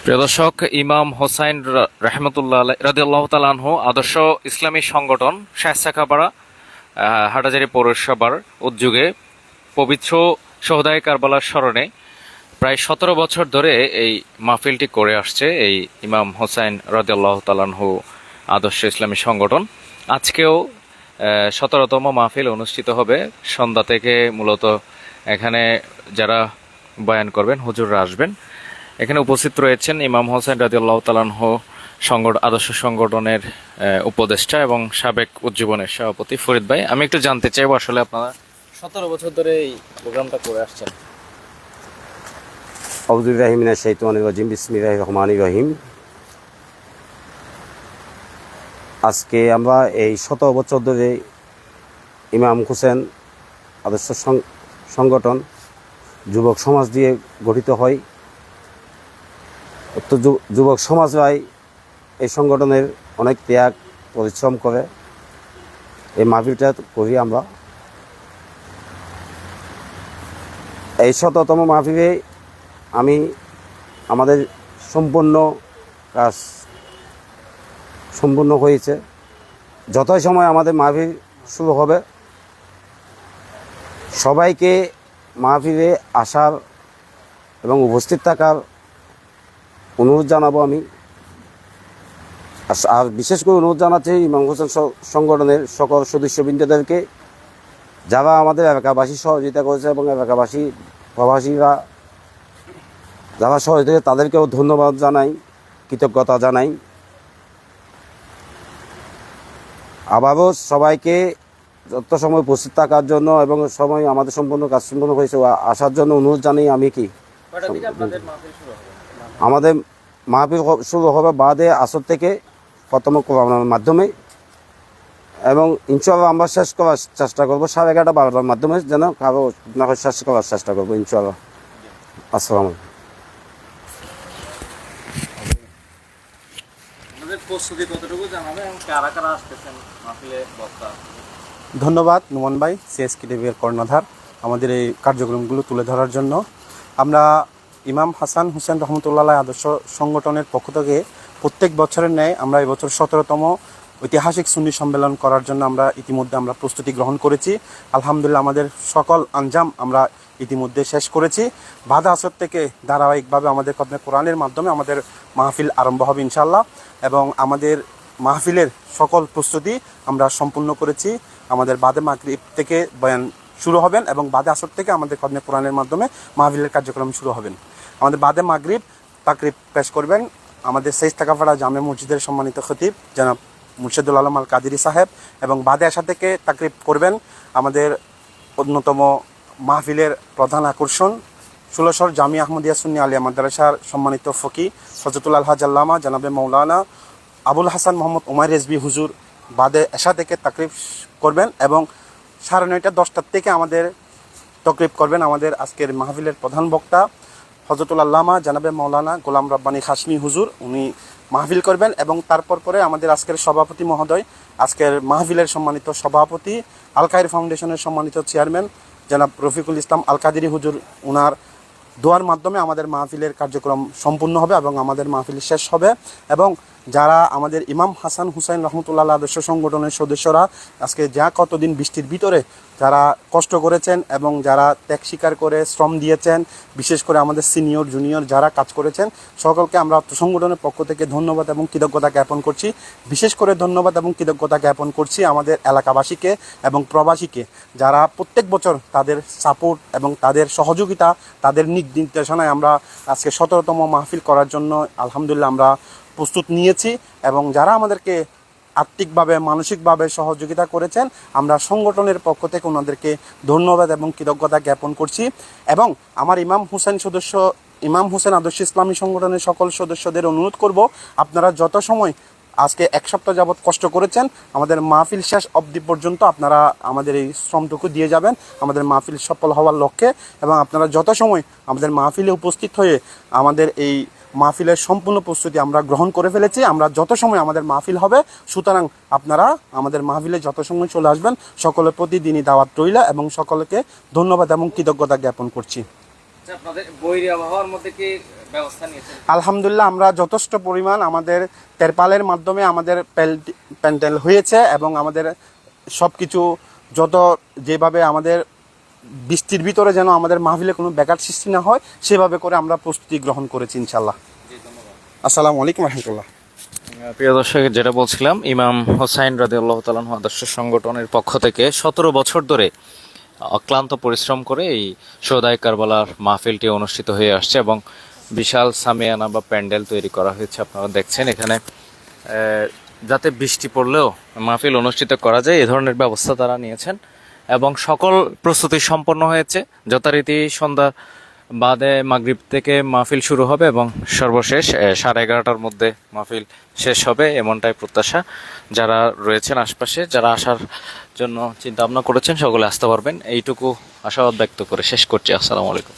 প্রিয় দর্শক, ইমাম হোসাইন রহমতুল্লাহ রাদিয়াল্লাহু তাআলা আনহু আদর্শ ইসলামী সংগঠন শায়েস্তাখাপাড়া হাটহাজারী পৌরসভার উদ্যোগে পবিত্র সোহদায়ে কারবালার স্মরণে প্রায় 17 বছর ধরে এই মাহফিলটি করে আসছে এই ইমাম হোসাইন রাদিয়াল্লাহু তাআলা আনহু আদর্শ ইসলামী সংগঠন। আজকেও 17তম মাহফিল অনুষ্ঠিত হবে। সন্ধ্যা থেকে মূলত এখানে যারা বয়ান করবেন, হুজুররা আসবেন। এখানে উপস্থিত রয়েছেন ইমাম হোসেন রাদিয়াল্লাহু তাআলা আনহু আদর্শ সংগঠনের উপদেষ্টা এবং সাবেক উজ্জীবনের সভাপতি ফরিদ ভাই। আমি একটু জানতে চাইবো, আসলে আপনারা 17 বছর ধরে এই প্রোগ্রামটা করে আসছেন। আউযু বিল্লাহি মিনাশ শাইতানির রাজিম, বিসমিল্লাহির রহমানির রহিম। আজকে আমরা এই 17 বছর ধরে ইমাম হোসেন আদর্শ সংগঠন যুবক সমাজ দিয়ে গঠিত হয়। তো যুবক সমাজরাই এই সংগঠনের অনেক ত্যাগ পরিশ্রম করে এই মাহফিলটা করি আমরা। এই 17তম মাহফিলে আমি আমাদের সম্পূর্ণ কাজ সম্পূর্ণ হয়েছে। যতই সময় আমাদের মাহফিল শুরু হবে, সবাইকে মাহফিলে আসার এবং উপস্থিত থাকার অনুরোধ জানাবো আমি। আর বিশেষ করে অনুরোধ জানাচ্ছি ইমাম হোসেন সংগঠনের সকল সদস্যবৃন্দদেরকে, যারা আমাদের এলাকাবাসী সহযোগিতা করেছে এবং এলাকাবাসী প্রবাসীরা যারা সহযোগিতা, তাদেরকেও ধন্যবাদ জানাই, কৃতজ্ঞতা জানাই। আবারও সবাইকে যত সময় উপস্থিত থাকার জন্য এবং সময় আমাদের সম্পূর্ণ কাজ সম্পূর্ণ হয়েছে আসার জন্য অনুরোধ জানাই। আমি কি আমাদের মাহফিল শুরু হবে বাদে আসর থেকে প্রথম কোরআনের মাধ্যমে, এবং ইনশাআল্লাহ আমরা শেষ করার চেষ্টা করবো 11:30-12টার মাধ্যমে, যেন কারো শেষ করার চেষ্টা করবো ইনশাআল্লাহ। আসসালামু ধন্যবাদ নোমান ভাই, সিএসকে টিভির কর্ণধার, আমাদের এই কার্যক্রমগুলো তুলে ধরার জন্য। আমরা ইমাম হাসান হুসেন রহমতুল্লাহ আদর্শ সংগঠনের পক্ষ থেকে প্রত্যেক বছরের ন্যায় আমরা এবছর 17তম ঐতিহাসিক সুন্নি সম্মেলন করার জন্য ইতিমধ্যে আমরা প্রস্তুতি গ্রহণ করেছি। আলহামদুলিল্লাহ আমাদের সকল আঞ্জাম আমরা ইতিমধ্যে শেষ করেছি। বাদ আসর থেকে ধারাবাহিকভাবে আমাদের খতমে কোরআনের মাধ্যমে আমাদের মাহফিল আরম্ভ হবে ইনশাআল্লাহ, এবং আমাদের মাহফিলের সকল প্রস্তুতি আমরা সম্পূর্ণ করেছি। আমাদের বাদে মাগরিব থেকে বয়ান শুরু হবেন এবং বাদে আসর থেকে আমাদের খতমে কোরআনের মাধ্যমে মাহফিলের কার্যক্রম শুরু হবেন। আমাদের বাদে মাগরিব তাকরিব পেশ করবেন আমাদের শায়েস্তাখাপাড়া জামে মসজিদের সম্মানিত খতিব জনাব মুর্শিদুল আলম আল কাদেরী সাহেব, এবং বাদে আসা থেকে তাকরিব করবেন আমাদের অন্যতম মাহফিলের প্রধান আকর্ষণ ষোলশর জামিয়া আহমদিয়া সুন্নি আলিয়া মাদ্রাসার সম্মানিত ফকি হযরতুল আলহাজ আল্লামা জানাবে মৌলানা আবুল হাসান মোহাম্মদ উমাইর রেজভী হুজুর বাদে এশা থেকে তাকরিব করবেন, এবং 9:30-10টার থেকে আমাদের তাকরিব করবেন আমাদের আজকের মাহফিলের প্রধান বক্তা হযরতুল আল্লামা জানাবে মৌলানা গোলাম রব্বানী খাসমি হুজুর, উনি মাহফিল করবেন। এবং তারপর পরে আমাদের আজকের সভাপতি মহোদয়, আজকের মাহফিলের সম্মানিত সভাপতি, আল কায়ের ফাউন্ডেশনের সম্মানিত চেয়ারম্যান জনাব রফিকুল ইসলাম আল কাদেরী হুজুর, ওনার দোয়ার মাধ্যমে আমাদের মাহফিলের কার্যক্রম সম্পূর্ণ হবে এবং আমাদের মাহফিল শেষ হবে। এবং যারা আমাদের ইমাম হাসান হুসাইন রহমতুল্লাহ আদর্শ সংগঠনের সদস্যরা আজকে কতদিন বৃষ্টির ভিতরে যারা কষ্ট করেছেন এবং যারা ত্যাগ স্বীকার করে শ্রম দিয়েছেন, বিশেষ করে আমাদের সিনিয়র জুনিয়র যারা কাজ করেছেন, সকলকে আমরা সংগঠনের পক্ষ থেকে ধন্যবাদ এবং কৃতজ্ঞতা জ্ঞাপন করছি। বিশেষ করে ধন্যবাদ এবং কৃতজ্ঞতা জ্ঞাপন করছি আমাদের এলাকাবাসীকে এবং প্রবাসীকে, যারা প্রত্যেক বছর তাদের সাপোর্ট এবং তাদের সহযোগিতা, তাদের নির্দেশনায় আমরা আজকে 17তম মাহফিল করার জন্য আলহামদুলিল্লাহ আমরা প্রস্তুত নিয়েছি। এবং যারা আমাদেরকে আর্থিকভাবে মানসিকভাবে সহযোগিতা করেছেন, আমরা সংগঠনের পক্ষ থেকে ওনাদেরকে ধন্যবাদ এবং কৃতজ্ঞতা জ্ঞাপন করছি। এবং আমার ইমাম হোসেন আদর্শ ইসলামী সংগঠনের সকল সদস্যদের অনুরোধ করব, আপনারা যত সময় আজকে 1 সপ্তাহ যাবৎ কষ্ট করেছেন, আমাদের মাহফিল শেষ অবধি পর্যন্ত আপনারা আমাদের এই শ্রমটুকু দিয়ে যাবেন আমাদের মাহফিল সফল হওয়ার লক্ষ্যে। এবং আপনারা যত সময় আমাদের মাহফিলে উপস্থিত হয়ে আমাদের এই মাহফিলের সম্পূর্ণ প্রস্তুতি আমরা গ্রহণ করে ফেলেছি। আমরা যত সময় আমাদের মাহফিল হবে, সুতরাং আপনারা আমাদের মাহফিলে যত সময় চলে আসবেন, সকলের প্রতিদিনই দাওয়াত রইল এবং সকলকে ধন্যবাদ এবং কৃতজ্ঞতা জ্ঞাপন করছি। আপনাদের বৈরী আবহাওয়ার মধ্যে কি ব্যবস্থা নিয়েছেন? আলহামদুলিল্লাহ আমরা যথেষ্ট পরিমাণ আমাদের তেরপালের মাধ্যমে আমাদের প্যান্ডেল হয়েছে এবং আমাদের সব কিছু যত যেভাবে আমাদের বৃষ্টির ভিতরে যেন আমাদের মাহফিলে কোনো ব্যাঘাত সৃষ্টি না হয় সেভাবে করে আমরা প্রস্তুতি গ্রহণ করেছি ইনশাল্লাহ। আসসালামু আলাইকুম রহমতুল্লাহ। প্রিয় দর্শক, যেটা বলছিলাম, ইমাম হোসাইন রাদিয়াল্লাহু তাআলা আনহু আদর্শ সংগঠনের পক্ষ থেকে 17 বছর ধরে অক্লান্ত পরিশ্রম করে এই শোহদায়ে কারবালার মাহফিলটি অনুষ্ঠিত হয়ে আসছে এবং বিশাল সামিয়ানা বা প্যান্ডেল তৈরি করা হয়েছে। আপনারা দেখছেন এখানে যাতে বৃষ্টি পড়লেও মাহফিল অনুষ্ঠিত করা যায় এ ধরনের ব্যবস্থা তারা নিয়েছেন এবং সকল প্রস্তুতি সম্পন্ন হয়েছে। যথারীতি সন্ধ্যা বাদে মাগরিব থেকে মাহফিল শুরু হবে এবং সর্বশেষ 11:30টার মধ্যে মাহফিল শেষ হবে, এমনটাই প্রত্যাশা। যারা রয়েছেন আশপাশে, যারা আসার জন্য চিন্তা ভাবনা করেছেন, সকলে আসতে পারবেন, এইটুকু আশাবাদ ব্যক্ত করে শেষ করছি। আসসালামু আলাইকুম।